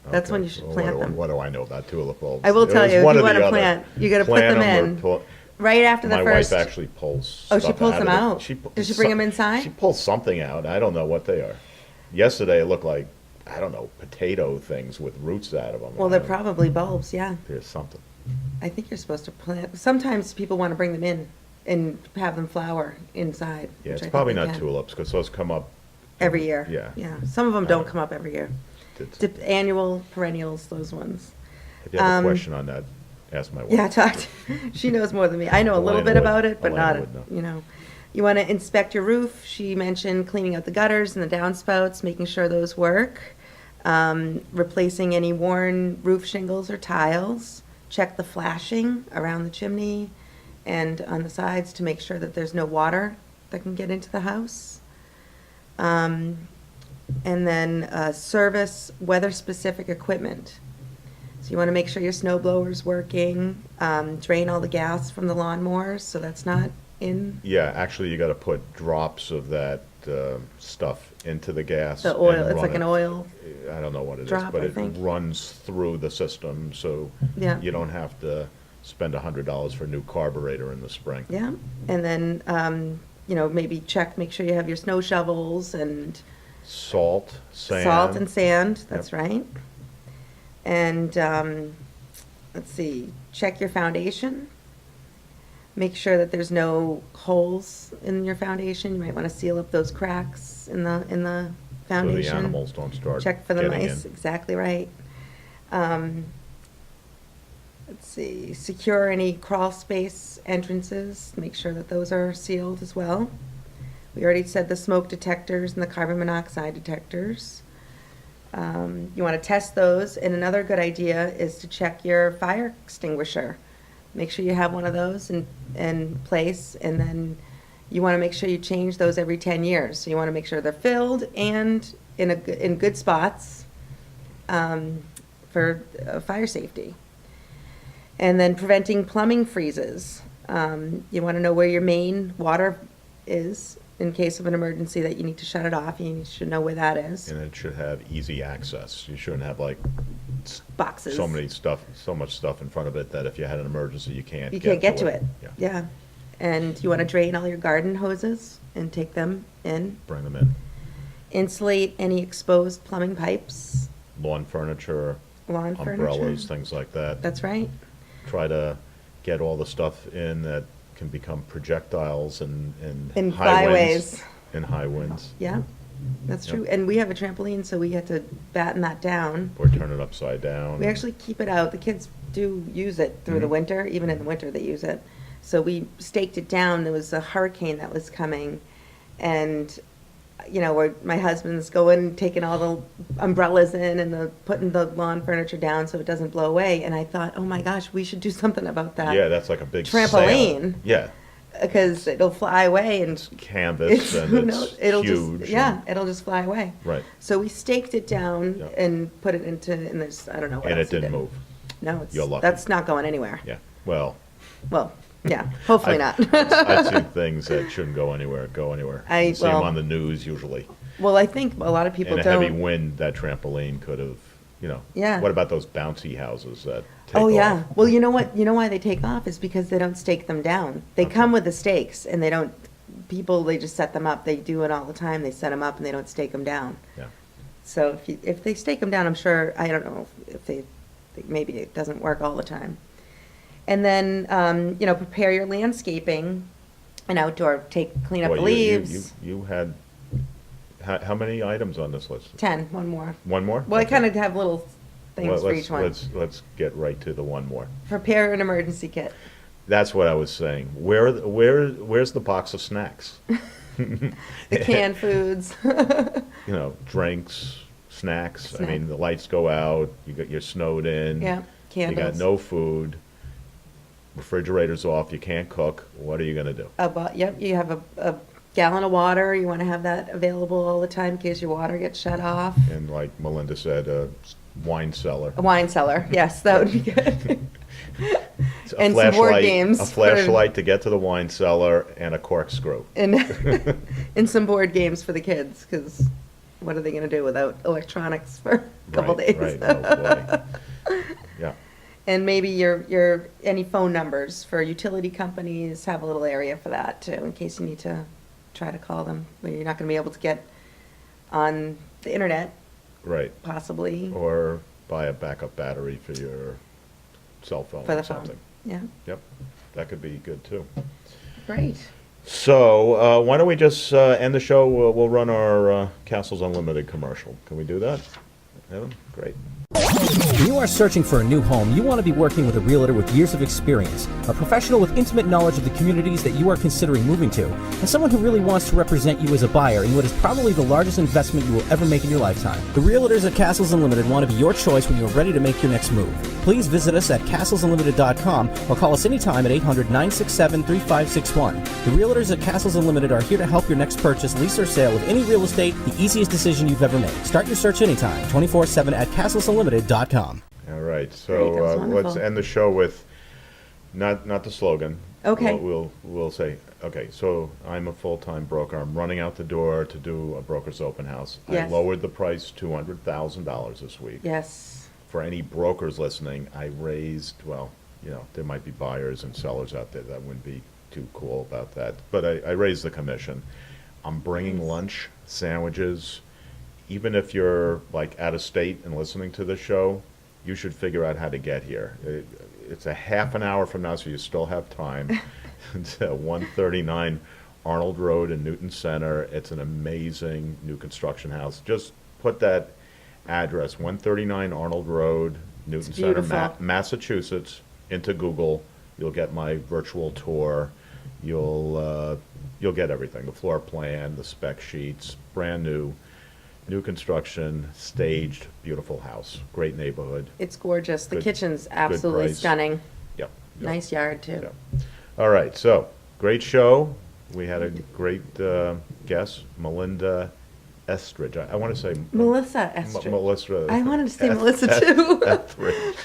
Speaker 2: That's when
Speaker 1: Okay.
Speaker 2: you should
Speaker 1: Well,
Speaker 2: plant them.
Speaker 1: What do I know about tulip bulbs?
Speaker 2: I will
Speaker 1: It
Speaker 2: tell
Speaker 1: was
Speaker 2: you, if
Speaker 1: one
Speaker 2: you
Speaker 1: or the
Speaker 2: want to
Speaker 1: other.
Speaker 2: plant, you got to put
Speaker 1: Plant
Speaker 2: them
Speaker 1: or
Speaker 2: in
Speaker 1: pull-
Speaker 2: right after the
Speaker 1: My
Speaker 2: first.
Speaker 1: wife actually pulls.
Speaker 2: Oh, she
Speaker 1: stuff
Speaker 2: pulls
Speaker 1: out
Speaker 2: them
Speaker 1: of it.
Speaker 2: out? Does she bring them inside?
Speaker 1: She pulls something out. I don't know what they are. Yesterday it looked like, I don't know, potato things with roots out of them.
Speaker 2: Well, they're probably bulbs, yeah.
Speaker 1: There's something.
Speaker 2: I think you're supposed to plant, sometimes people want to bring them in and have them flower inside.
Speaker 1: Yeah,
Speaker 2: which
Speaker 1: it's
Speaker 2: I think
Speaker 1: probably
Speaker 2: they
Speaker 1: not
Speaker 2: can.
Speaker 1: tulips, because those come up.
Speaker 2: Every year.
Speaker 1: Yeah.
Speaker 2: Yeah, some of them don't come up every year.
Speaker 1: It's-
Speaker 2: Annual perennials, those ones.
Speaker 1: If you have a
Speaker 2: Um,
Speaker 1: question on that, ask my wife.
Speaker 2: Yeah, she knows more than me. I know a little
Speaker 1: Elena
Speaker 2: bit
Speaker 1: would-
Speaker 2: about it, but
Speaker 1: Elena
Speaker 2: not,
Speaker 1: would know.
Speaker 2: you know. You want to inspect your roof. She mentioned cleaning out the gutters and the downspouts, making sure those work. Replacing any worn roof shingles or tiles. check the flashing around the chimney and on the sides to make sure that there's no water that can get into the house. And then service weather-specific equipment. So you want to make sure your snow blower's working, drain all the gas from the lawnmowers, so that's not in.
Speaker 1: Yeah, actually, you gotta put drops of that stuff into the gas.
Speaker 2: The oil,
Speaker 1: and
Speaker 2: it's
Speaker 1: run
Speaker 2: like an
Speaker 1: it.
Speaker 2: oil.
Speaker 1: I don't know what it is,
Speaker 2: drop,
Speaker 1: but
Speaker 2: I
Speaker 1: it
Speaker 2: think.
Speaker 1: runs through the system, so
Speaker 2: Yeah.
Speaker 1: you don't have to spend $100 for a new carburetor in the spring.
Speaker 2: Yeah, and then, maybe make sure you have your snow shovels and
Speaker 1: Salt, sand.
Speaker 2: salt and sand, that's
Speaker 1: Yep.
Speaker 2: right. And, let's see, check your foundation. Make sure that there's no holes in your foundation. You might want to seal up those cracks in the
Speaker 1: So the
Speaker 2: foundation.
Speaker 1: animals don't start
Speaker 2: Check for the
Speaker 1: getting
Speaker 2: mice,
Speaker 1: in.
Speaker 2: exactly right. Let's see, secure any crawl space entrances, make sure that those are sealed as well. We already said the smoke detectors and the carbon monoxide detectors. You want to test those, and another good idea is to check your fire extinguisher. Make sure you have one of those in place, and then you want to make sure you change those every 10 years. So you want to make sure they're filled and in good spots for fire safety. And then preventing plumbing freezes. You want to know where your main water is in case of an emergency that you need to shut it off. You should know where that is.
Speaker 1: And it should have easy access. You shouldn't have like
Speaker 2: Boxes.
Speaker 1: so much stuff in front of it that if you had an emergency, you can't
Speaker 2: Get to it.
Speaker 1: Yeah,
Speaker 2: Yeah. And you want to drain all your garden hoses and take them in.
Speaker 1: bring them in.
Speaker 2: Insulate any exposed plumbing pipes,
Speaker 1: Lawn furniture,
Speaker 2: lawn
Speaker 1: umbrellas,
Speaker 2: furniture.
Speaker 1: things like that.
Speaker 2: That's right.
Speaker 1: Try to get all the stuff in that can become projectiles and
Speaker 2: In
Speaker 1: high winds.
Speaker 2: flyways.
Speaker 1: In high winds,
Speaker 2: Yeah, that's
Speaker 1: Yep.
Speaker 2: true. And we have a trampoline, so we had to batten that down.
Speaker 1: or turn it upside down.
Speaker 2: We actually keep it out. The kids do use it through the
Speaker 1: Mhm.
Speaker 2: winter, even in the winter they use it. So we staked it down. There was a hurricane that was coming, and where my husband's going, taking all the umbrellas in and putting the lawn furniture down so it doesn't blow away. And I thought, oh my gosh, we should do something about that.
Speaker 1: Yeah, that's like a big sail.
Speaker 2: Trampoline.
Speaker 1: Yeah,
Speaker 2: Because it'll fly away and
Speaker 1: canvas and
Speaker 2: who
Speaker 1: it's
Speaker 2: knows? It'll
Speaker 1: huge.
Speaker 2: just, yeah,
Speaker 1: and-
Speaker 2: it'll just fly away.
Speaker 1: Right,
Speaker 2: So we staked it down
Speaker 1: Yeah.
Speaker 2: and put it and there's, I don't know what
Speaker 1: and
Speaker 2: else
Speaker 1: it
Speaker 2: we
Speaker 1: didn't
Speaker 2: did.
Speaker 1: move.
Speaker 2: No,
Speaker 1: You're lucky.
Speaker 2: that's not going anywhere.
Speaker 1: Yeah, well.
Speaker 2: Well, yeah, hopefully not.
Speaker 1: I've seen things that shouldn't go anywhere. You see them
Speaker 2: well,
Speaker 1: on the news usually.
Speaker 2: Well, I think a lot of people
Speaker 1: In a heavy
Speaker 2: don't.
Speaker 1: wind, that trampoline could have,
Speaker 2: Yeah.
Speaker 1: What about those bouncy houses that take
Speaker 2: Oh,
Speaker 1: off?
Speaker 2: yeah. Well, you know what? You know why they take off is because they don't stake them down. They
Speaker 1: Okay.
Speaker 2: come with the stakes and they don't, they just set them up. They do it all the time. They set them up and they don't stake them down.
Speaker 1: Yeah.
Speaker 2: So if they stake them down, I'm sure, I don't know if maybe it doesn't work all the time. And then, prepare your landscaping and outdoor, clean up
Speaker 1: Boy,
Speaker 2: the leaves.
Speaker 1: You had, how many items on this list?
Speaker 2: 10, one more.
Speaker 1: One more?
Speaker 2: Well, I
Speaker 1: Okay.
Speaker 2: kind of have little things
Speaker 1: Well,
Speaker 2: for each one.
Speaker 1: Let's get right to the one more.
Speaker 2: Prepare an emergency kit.
Speaker 1: That's what I was saying. Where's the box of snacks?
Speaker 2: The canned foods.
Speaker 1: Drinks, snacks. I mean, the lights go out, you're snowed in.
Speaker 2: Yeah,
Speaker 1: You got
Speaker 2: candles.
Speaker 1: no food, refrigerator's off, you can't cook. What are you gonna do?
Speaker 2: Yep, you have a gallon of water. You want to have that available all the time in case your water gets shut off.
Speaker 1: And like Melinda said, a wine cellar.
Speaker 2: A wine cellar. Yes, that would be good.
Speaker 1: It's
Speaker 2: And some board games.
Speaker 1: A flashlight to get to the wine cellar and a corkscrew.
Speaker 2: and and some board games for the kids, because what are they going to do without electronics for a couple
Speaker 1: Right,
Speaker 2: days?
Speaker 1: right. Oh, boy. Yeah,
Speaker 2: And maybe your any phone numbers for utility companies, have a little area for that too, in case you need to try to call them, where you're not going to be able to get on the internet,
Speaker 1: right.
Speaker 2: possibly,
Speaker 1: Or buy a backup battery for your cell phone
Speaker 2: for
Speaker 1: or
Speaker 2: the phone.
Speaker 1: something.
Speaker 2: Yeah,
Speaker 1: Yep, that could be good too.
Speaker 2: great.
Speaker 1: So, why don't we just end the show? We'll run our Castles Unlimited commercial. Can we do that? Evan? Great.
Speaker 4: When you are searching for a new home, you want to be working with a realtor with years of experience, a professional with intimate knowledge of the communities that you are considering moving to, and someone who really wants to represent you as a buyer in what is probably the largest investment you will ever make in your lifetime. The realtors at Castles Unlimited want to be your choice when you are ready to make your next move. Please visit us at castlesunlimited.com or call us anytime at 800-967-3561. The realtors at Castles Unlimited are here to help your next purchase, lease, or sale of any real estate the easiest decision you've ever made. Start your search anytime, 24/7 at castlesunlimited.com.
Speaker 1: All right,
Speaker 2: Great, that
Speaker 1: so
Speaker 2: was
Speaker 1: let's
Speaker 2: wonderful.
Speaker 1: end the show with, not the slogan.
Speaker 2: Okay.
Speaker 1: We'll say, okay, so I'm a full-time broker. I'm running out the door to do a broker's open house. I
Speaker 2: Yes.
Speaker 1: lowered the price $200,000 this week.
Speaker 2: Yes.
Speaker 1: For any brokers listening, I raised, well, there might be buyers and sellers out there that wouldn't be too cool about that, but I raised the commission. I'm bringing lunch, sandwiches. Even if you're like out of state and listening to the show, you should figure out how to get here. It's a half an hour from now, so you still have time. It's at 139 Arnold Road in Newton Center. It's an amazing new construction house. Just put that address, 139 Arnold Road, Newton Center,
Speaker 2: beautiful.
Speaker 1: Massachusetts, into Google. You'll get my virtual tour. You'll get everything, the floor plan, the spec sheets, brand new construction, staged, beautiful house, great neighborhood.
Speaker 2: It's gorgeous. The
Speaker 1: Good-
Speaker 2: kitchen's absolutely
Speaker 1: price.
Speaker 2: stunning.
Speaker 1: Yep.
Speaker 2: Nice yard, too.
Speaker 1: Yep. All right, so, great show. We had a great guest, Melinda Estridge. I want to say
Speaker 2: Melissa Estridge.
Speaker 1: Melissa.
Speaker 2: I wanted to say Melissa, too.
Speaker 1: Estridge.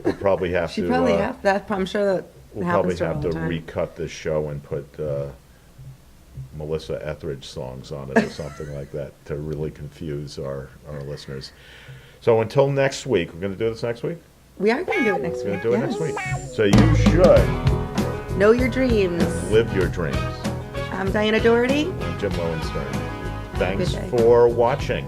Speaker 1: We'll probably have
Speaker 2: She
Speaker 1: to.
Speaker 2: probably have that. I'm sure that
Speaker 1: We'll
Speaker 2: happens
Speaker 1: probably
Speaker 2: to her
Speaker 1: have
Speaker 2: all
Speaker 1: to
Speaker 2: the time.
Speaker 1: recut this show and put Melissa Etheridge songs on it or something like that to really confuse our listeners. So until next week, we're going to do this next week?
Speaker 2: We are going to do it next
Speaker 1: We're
Speaker 2: week.
Speaker 1: going to do it
Speaker 2: yes.
Speaker 1: next week. So you should
Speaker 2: Know your dreams.
Speaker 1: live your dreams.
Speaker 2: I'm Diana Doherty.
Speaker 1: I'm Jim Lowenstern. Thanks
Speaker 2: Good day.
Speaker 1: for watching.